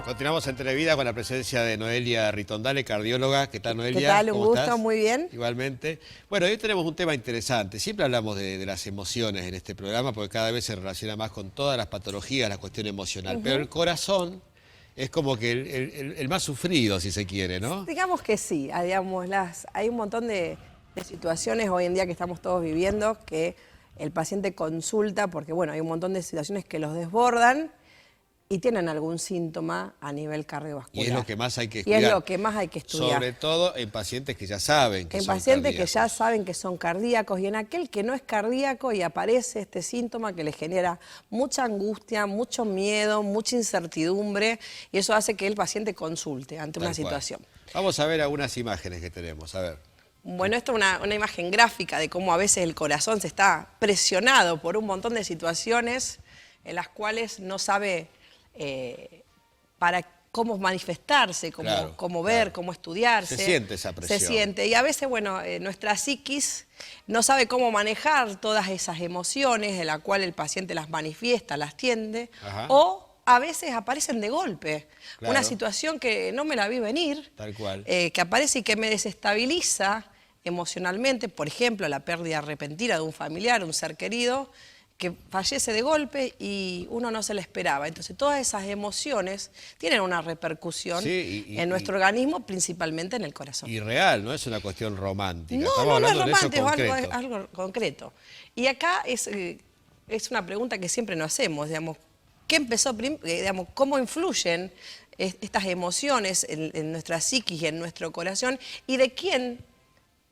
Continuamos en Televida con la presencia de Noelia Ritondale, cardióloga. ¿Qué tal, Noelia? ¿Qué tal? Un ¿Cómo gusto, estás? muy bien. Igualmente. Bueno, hoy tenemos un tema interesante. Siempre hablamos de las emociones en este programa porque cada vez se relaciona más con todas las patologías, la cuestión emocional. Pero el corazón es como que el más sufrido, si se quiere, ¿no? Digamos que sí, digamos, hay un montón de situaciones hoy en día que estamos todos viviendo que el paciente consulta porque, bueno, hay un montón de situaciones que los desbordan y tienen algún síntoma a nivel cardiovascular. Y es lo que más hay que estudiar. Y es lo que más hay que estudiar. Sobre todo en pacientes que ya saben que son cardíacos. En pacientes que ya saben que son cardíacos y en aquel que no es cardíaco y aparece este síntoma que le genera mucha angustia, mucho miedo, mucha incertidumbre y eso hace que el paciente consulte ante una situación. Vamos a ver algunas imágenes que tenemos, a ver. Bueno, esto es una imagen gráfica de cómo a veces el corazón se está presionado por un montón de situaciones en las cuales no sabe para cómo manifestarse, cómo ver, cómo estudiarse. Se siente esa presión. Se siente. Y a veces, bueno, nuestra psiquis no sabe cómo manejar todas esas emociones de las cuales el paciente las manifiesta, las tiende, o a veces aparecen de golpe. Claro. Una situación que no me la vi venir, tal cual. Que aparece y que me desestabiliza emocionalmente, por ejemplo, la pérdida repentina de un familiar, un ser querido, que fallece de golpe y uno no se le esperaba. Entonces todas esas emociones tienen una repercusión en nuestro organismo, principalmente en el corazón. Y real, no es una cuestión romántica. No es romántico, es algo concreto. Y acá es una pregunta que siempre nos hacemos, digamos, ¿qué empezó, digamos, cómo influyen estas emociones en nuestra psiquis y en nuestro corazón? ¿Y de quién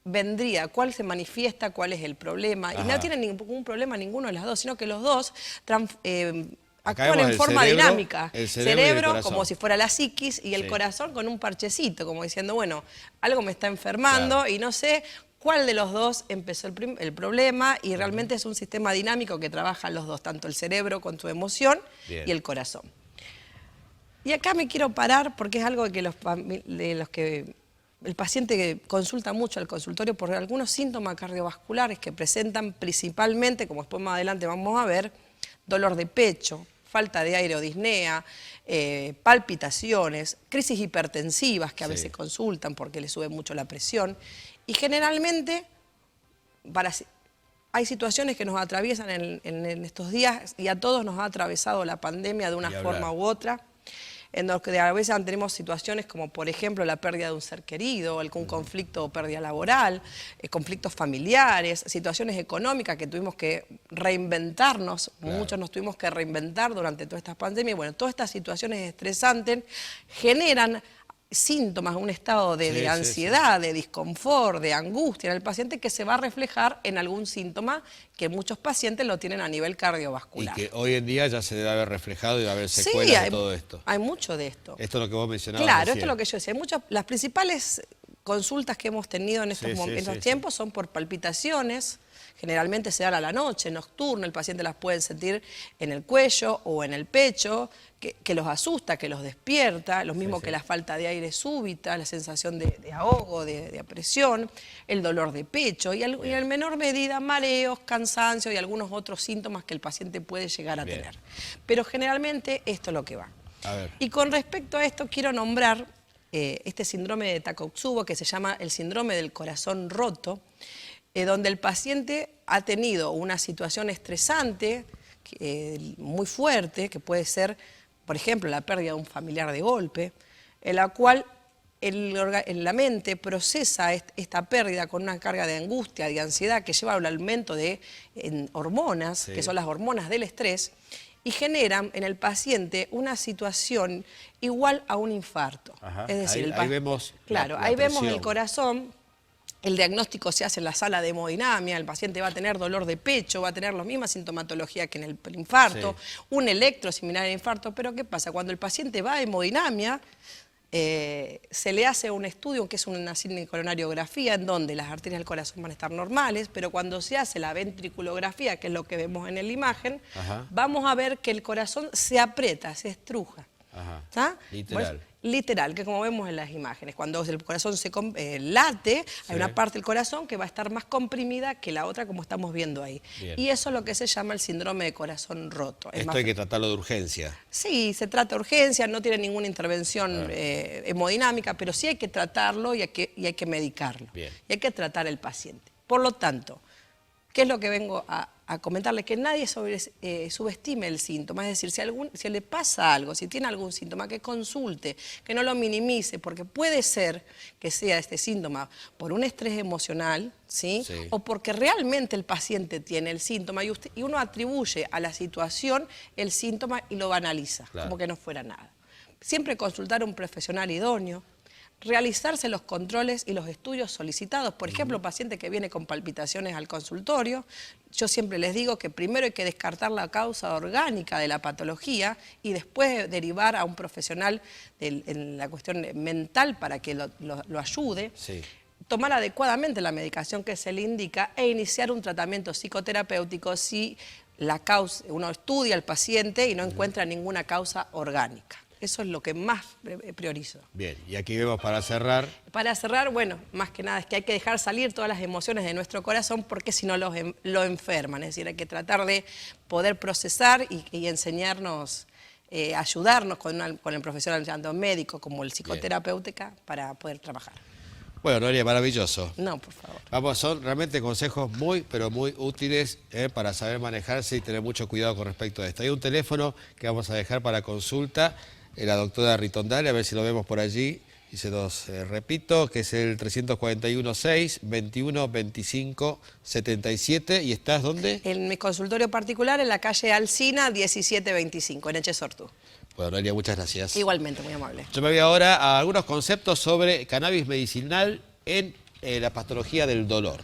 vendría? ¿Cuál se manifiesta? ¿Cuál es el problema? Y no tienen ningún problema ninguno de los dos, sino que los dos actúan en forma dinámica. El cerebro como si fuera la psiquis y el corazón con un parchecito, como diciendo, bueno, algo me está enfermando y no sé cuál de los dos empezó el problema y realmente es un sistema dinámico que trabajan los dos, tanto el cerebro con su emoción y el corazón. Y acá me quiero parar porque es algo de los que el paciente consulta mucho al consultorio por algunos síntomas cardiovasculares que presentan principalmente, como después más adelante vamos a ver, dolor de pecho, falta de aire o disnea, palpitaciones, crisis hipertensivas que a veces consultan porque le sube mucho la presión. Y generalmente hay situaciones que nos atraviesan en estos días y a todos nos ha atravesado la pandemia de una forma u otra, en los que a veces tenemos situaciones como, por ejemplo, la pérdida de un ser querido, algún conflicto o pérdida laboral, conflictos familiares, situaciones económicas que tuvimos que reinventarnos, muchos nos tuvimos que reinventar durante todas estas pandemias. Bueno, todas estas situaciones estresantes generan síntomas, un estado de ansiedad, de disconfort, de angustia en el paciente que se va a reflejar en algún síntoma que muchos pacientes lo tienen a nivel cardiovascular. Y que hoy en día ya se debe haber reflejado y debe haber secuelas de todo esto. Hay mucho de esto. Esto es lo que vos mencionabas Claro, recién. esto es lo que yo decía. Las principales consultas que hemos tenido en estos tiempos son por palpitaciones. Generalmente se dan a la noche, nocturno, el paciente las puede sentir en el cuello o en el pecho, que los asusta, que los despierta, lo mismo que la falta de aire súbita, la sensación de ahogo, de presión, el dolor de pecho y en menor medida mareos, cansancio y algunos otros síntomas que el paciente puede llegar a tener. Pero generalmente esto es lo que va. Y con respecto a esto quiero nombrar este síndrome de Takotsubo que se llama el síndrome del corazón roto, donde el paciente ha tenido una situación estresante muy fuerte, que puede ser, por ejemplo, la pérdida de un familiar de golpe, en la cual la mente procesa esta pérdida con una carga de angustia, de ansiedad, que lleva al aumento de hormonas, que son las hormonas del estrés, y generan en el paciente una situación igual a un infarto. Es decir, ahí vemos ahí vemos el corazón. El diagnóstico se hace en la sala de hemodinamia, el paciente va a tener dolor de pecho, va a tener la misma sintomatología que en el infarto, un electro similar al infarto, pero ¿qué pasa? Cuando el paciente va a hemodinamia, se le hace un estudio que es una coronariografía en donde las arterias del corazón van a estar normales, pero cuando se hace la ventriculografía, que es lo que vemos en la imagen, vamos a ver que el corazón se aprieta, se estruja. Ajá. ¿Está? Literal. Bueno, literal, que como vemos en las imágenes, cuando el corazón se late, hay una parte del corazón que va a estar más comprimida que la otra, como estamos viendo ahí. Bien. Y eso es lo que se llama el síndrome de corazón roto. Esto hay que tratarlo de urgencia. Sí, se trata de urgencia, no tiene ninguna intervención hemodinámica, pero sí hay que tratarlo y hay que medicarlo. Bien. Y hay que tratar al paciente. Por lo tanto, ¿qué es lo que vengo a comentarle? Que nadie subestime el síntoma. Es decir, si le pasa algo, si tiene algún síntoma, que consulte, que no lo minimice, porque puede ser que sea este síntoma por un estrés emocional, ¿sí? Sí. O porque realmente el paciente tiene el síntoma y uno atribuye a la situación el síntoma y lo banaliza, Claro. como que no fuera nada. Siempre consultar a un profesional idóneo, realizarse los controles y los estudios solicitados. Por ejemplo, paciente que viene con palpitaciones al consultorio, yo siempre les digo que primero hay que descartar la causa orgánica de la patología y después derivar a un profesional en la cuestión mental para que lo ayude. Sí. Tomar adecuadamente la medicación que se le indica e iniciar un tratamiento psicoterapéutico si uno estudia al paciente y no encuentra ninguna causa orgánica. Eso es lo que más priorizo. Bien, y aquí vemos para cerrar. Para cerrar, bueno, más que nada es que hay que dejar salir todas las emociones de nuestro corazón porque si no lo enferman. Es decir, hay que tratar de poder procesar y enseñarnos, ayudarnos con el profesional, tanto médico como el psicoterapéutica, para poder trabajar. Bueno, Noelia, maravilloso. No, por favor. Vamos, son realmente consejos muy, pero muy útiles para saber manejarse y tener mucho cuidado con respecto a esto. Hay un teléfono que vamos a dejar para consulta, la doctora Ritondale, a ver si lo vemos por allí, y se los repito, que es el 341-6-21-25-77, ¿y estás dónde? En mi consultorio particular, en la calle Alsina, 1725, en Echesortú. Bueno, Noelia, muchas gracias. Igualmente, muy amable. Yo me voy ahora a algunos conceptos sobre cannabis medicinal en la patología del dolor.